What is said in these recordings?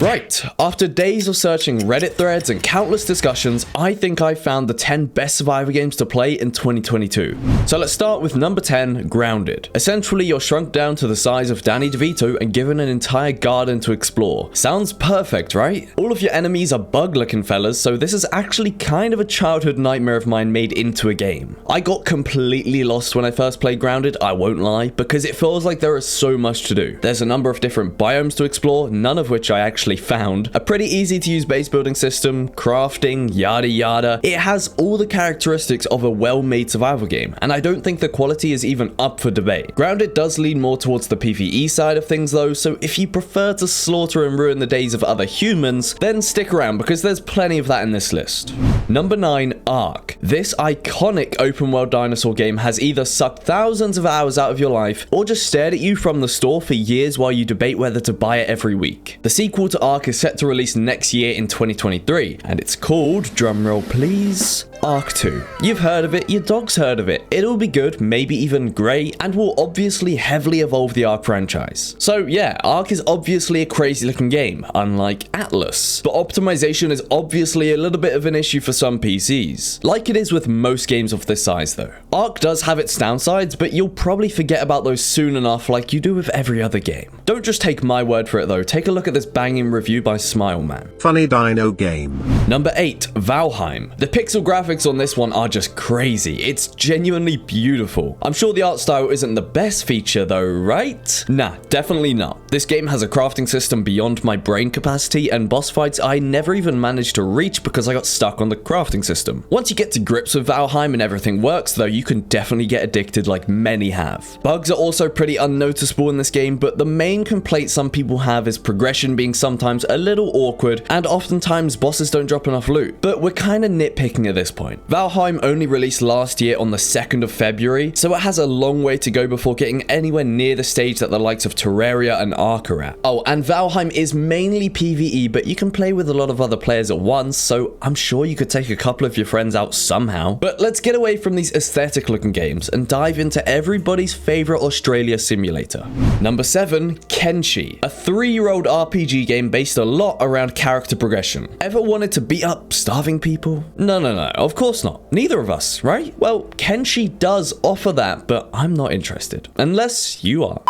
Right, after days of searching Reddit threads and countless discussions, I think I found the 10 best survivor games to play in 2022. So let's start with number 10, Grounded. Essentially, you're shrunk down to the size of Danny DeVito and given an entire garden to explore. Sounds perfect, right? All of your enemies are bug-looking fellas, so this is actually kind of a childhood nightmare of mine made into a game. I got completely lost when I first played Grounded, I won't lie, because it feels like there is so much to do. There's a number of different biomes to explore, none of which I actually found, a pretty easy to use base building system, crafting, yada yada. It has all the characteristics of a well-made survival game, and I don't think the quality is even up for debate. Grounded does lean more towards the PvE side of things though, so if you prefer to slaughter and ruin the days of other humans, then stick around because there's plenty of that in this list. Number 9, Ark. This iconic open world dinosaur game has either sucked thousands of hours out of your life or just stared at you from the store for years while you debate whether to buy it every week. The sequel to Ark is set to release next year in 2023, and it's called, drumroll please, Ark 2. You've heard of it, your dog's heard of it. It'll be good, maybe even great, and will obviously heavily evolve the Ark franchise. So yeah, Ark is obviously a crazy looking game, unlike Atlas. But optimization is obviously a little bit of an issue for some PCs, like it is with most games of this size though. Ark does have its downsides, but you'll probably forget about those soon enough like you do with every other game. Don't just take my word for it though, take a look at this banging review by Smile Man. Funny dino game. Number 8, Valheim. The pixel graphics on this one are just crazy. It's genuinely beautiful. I'm sure the art style isn't the best feature though, right? Nah, definitely not. This game has a crafting system beyond my brain capacity and boss fights I never even managed to reach because I got stuck on the crafting system. Once you get to grips with Valheim and everything works though, you can definitely get addicted like many have. Bugs are also pretty unnoticeable in this game, but the main complaint some people have is progression being sometimes a little awkward and oftentimes bosses don't drop enough loot. But we're kind of nitpicking at this point. Valheim only released last year on the 2nd of February, so it has a long way to go before getting anywhere near the stage that the likes of Terraria and Ark are at. Oh, and Valheim is mainly PvE, but you can play with a lot of other players at once, so I'm sure you could take a couple of your friends out somehow. But let's get away from these aesthetic looking games and dive into everybody's favorite Australia simulator. Number 7, Kenshi, a 3-year-old RPG game based a lot around character progression. Ever wanted to beat up starving people? No, of course not. Neither of us, right? Well, Kenshi does offer that, but I'm not interested. Unless you are.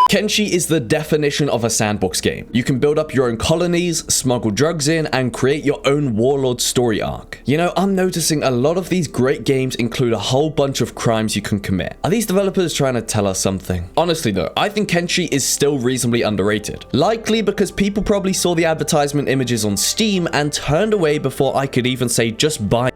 Kenshi is the definition of a sandbox game. You can build up your own colonies, smuggle drugs in, and create your own warlord story arc. You know, I'm noticing a lot of these great games include a whole bunch of crimes you can commit. Are these developers trying to tell us something? Honestly though, I think Kenshi is still reasonably underrated. Likely because people probably saw the advertisement images on Steam and turned away before I could even say just buy.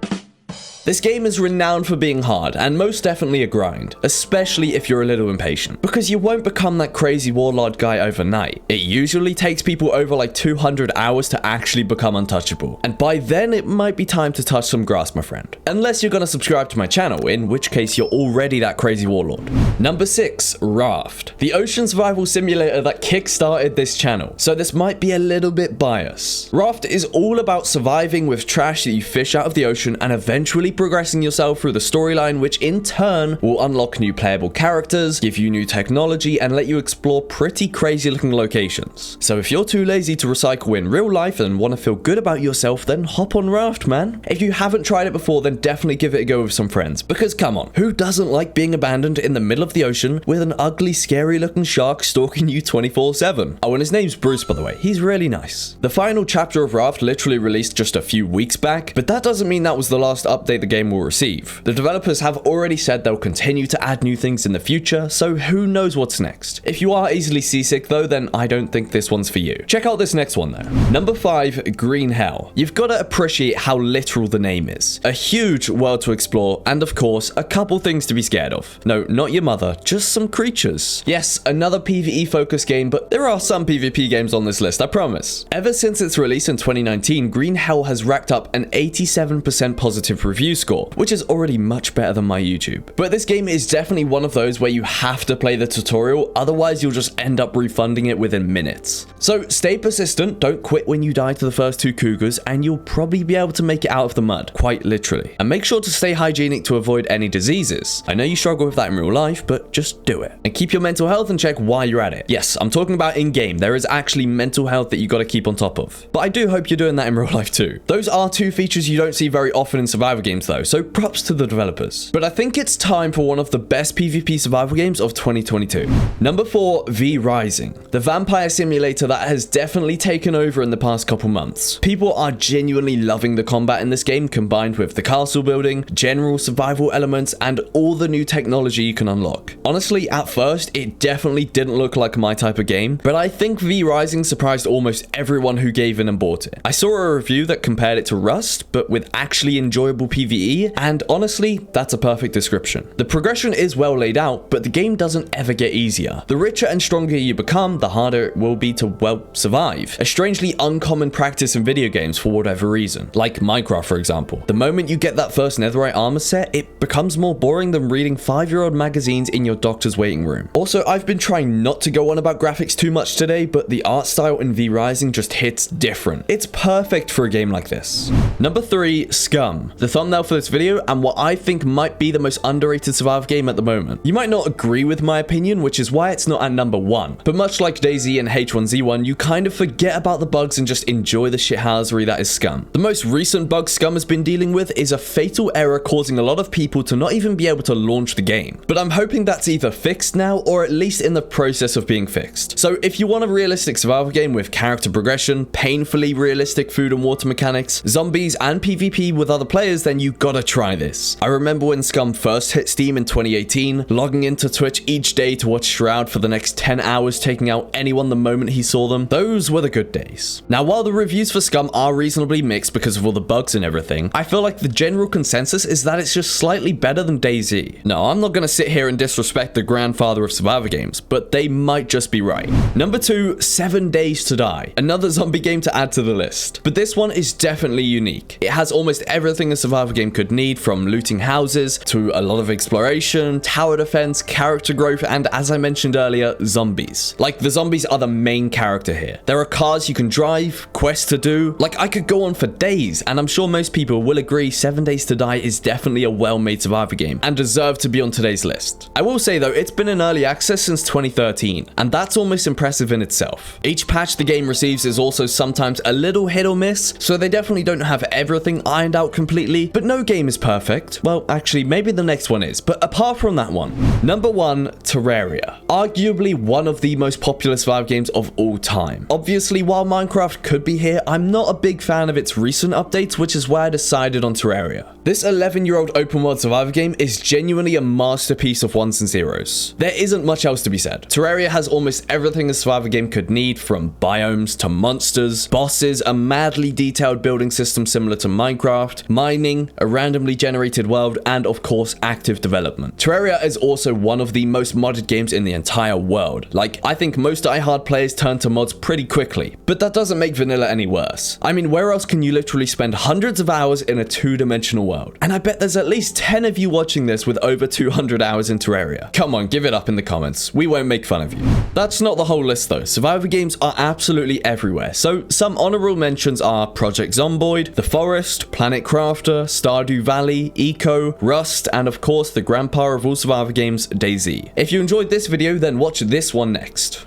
This game is renowned for being hard, and most definitely a grind, especially if you're a little impatient, because you won't become that crazy warlord guy overnight. It usually takes people over like 200 hours to actually become untouchable, and by then it might be time to touch some grass, my friend. Unless you're gonna subscribe to my channel, in which case you're already that crazy warlord. Number 6, Raft, the ocean survival simulator that kickstarted this channel, so this might be a little bit biased. Raft is all about surviving with trash that you fish out of the ocean and eventually progressing yourself through the storyline, which in turn will unlock new playable characters, give you new technology, and let you explore pretty crazy looking locations. So if you're too lazy to recycle in real life and want to feel good about yourself, then hop on Raft, man. If you haven't tried it before, then definitely give it a go with some friends, because come on, who doesn't like being abandoned in the middle of the ocean with an ugly, scary looking shark stalking you 24/7? Oh, and his name's Bruce, by the way. He's really nice. The final chapter of Raft literally released just a few weeks back, but that doesn't mean that was the last update the game will receive. The developers have already said they'll continue to add new things in the future, so who knows what's next. If you are easily seasick though, then I don't think this one's for you. Check out this next one though. Number 5, Green Hell. You've got to appreciate how literal the name is. A huge world to explore, and of course, a couple things to be scared of. No, not your mother, just some creatures. Yes, another PvE focused game, but there are some PvP games on this list, I promise. Ever since its release in 2019, Green Hell has racked up an 87% positive review view score, which is already much better than my YouTube. But this game is definitely one of those where you have to play the tutorial, otherwise you'll just end up refunding it within minutes. So stay persistent, don't quit when you die to the first 2 cougars, and you'll probably be able to make it out of the mud, quite literally. And make sure to stay hygienic to avoid any diseases. I know you struggle with that in real life, but just do it. And keep your mental health in check while you're at it. Yes, I'm talking about in-game. There is actually mental health that you gotta keep on top of. But I do hope you're doing that in real life too. Those are 2 features you don't see very often in survival games though, so props to the developers. But I think it's time for one of the best PvP survival games of 2022. Number 4, V Rising. The vampire simulator that has definitely taken over in the past couple months. People are genuinely loving the combat in this game, combined with the castle building, general survival elements, and all the new technology you can unlock. Honestly, at first, it definitely didn't look like my type of game, but I think V Rising surprised almost everyone who gave in and bought it. I saw a review that compared it to Rust, but with actually enjoyable PvE, and honestly, that's a perfect description. The progression is well laid out, but the game doesn't ever get easier. The richer and stronger you become, the harder it will be to, well, survive. A strangely uncommon practice in video games for whatever reason, like Minecraft for example. The moment you get that first netherite armor set, it becomes more boring than reading 5-year-old magazines in your doctor's waiting room. Also, I've been trying not to go on about graphics too much today, but the art style in V Rising just hits different. It's perfect for a game like this. Number 3, Scum. The thumbnail for this video and what I think might be the most underrated survival game at the moment. You might not agree with my opinion, which is why it's not at number 1. But much like DayZ and H1Z1, you kind of forget about the bugs and just enjoy the shithousery that is Scum. The most recent bug Scum has been dealing with is a fatal error causing a lot of people to not even be able to launch the game. But I'm hoping that's either fixed now or at least in the process of being fixed. So if you want a realistic survival game with character progression, painfully realistic food and water mechanics, zombies, and PvP with other players, then you gotta try this. I remember when Scum first hit Steam in 2018, logging into Twitch each day to watch Shroud for the next 10 hours, taking out anyone the moment he saw them. Those were the good days. Now, while the reviews for Scum are reasonably mixed because of all the bugs and everything, I feel like the general consensus is that it's just slightly better than DayZ. No, I'm not gonna sit here and disrespect the grandfather of survivor games, but they might just be right. Number 2, 7 Days to Die. Another zombie game to add to the list. But this one is definitely unique. It has almost everything a survivor game could need, from looting houses to a lot of exploration, tower defense, character growth, and as I mentioned earlier, zombies. Like, the zombies are the main character here. There are cars you can drive, quests to do. Like, I could go on for days, and I'm sure most people will agree 7 Days to Die is definitely a well-made survivor game and deserve to be on today's list. I will say though, it's been in early access since 2013, and that's almost impressive in itself. Each patch the game receives is also sometimes a little hit or miss, so they definitely don't have everything ironed out completely, but no game is perfect. Well, actually, maybe the next one is, but apart from that one. Number 1, Terraria. Arguably one of the most popular survival games of all time. Obviously, while Minecraft could be here, I'm not a big fan of its recent updates, which is why I decided on Terraria. This 11-year-old open world survivor game is genuinely a masterpiece of ones and zeros. There isn't much else to be said. Terraria has almost everything a survivor game could need, from biomes to monsters, bosses, a madly detailed building system similar to Minecraft, mining, a randomly generated world, and of course, active development. Terraria is also one of the most modded games in the entire world. Like, I think most diehard players turn to mods pretty quickly, but that doesn't make vanilla any worse. I mean, where else can you literally spend hundreds of hours in a 2-dimensional world? And I bet there's at least 10 of you watching this with over 200 hours in Terraria. Come on, give it up in the comments. We won't make fun of you. That's not the whole list though. Survivor games are absolutely everywhere. So some honorable mentions are Project Zomboid, The Forest, Planet Crafter, Stardew Valley, Eco, Rust, and of course the grandpa of all survivor games, DayZ. If you enjoyed this video, then watch this one next.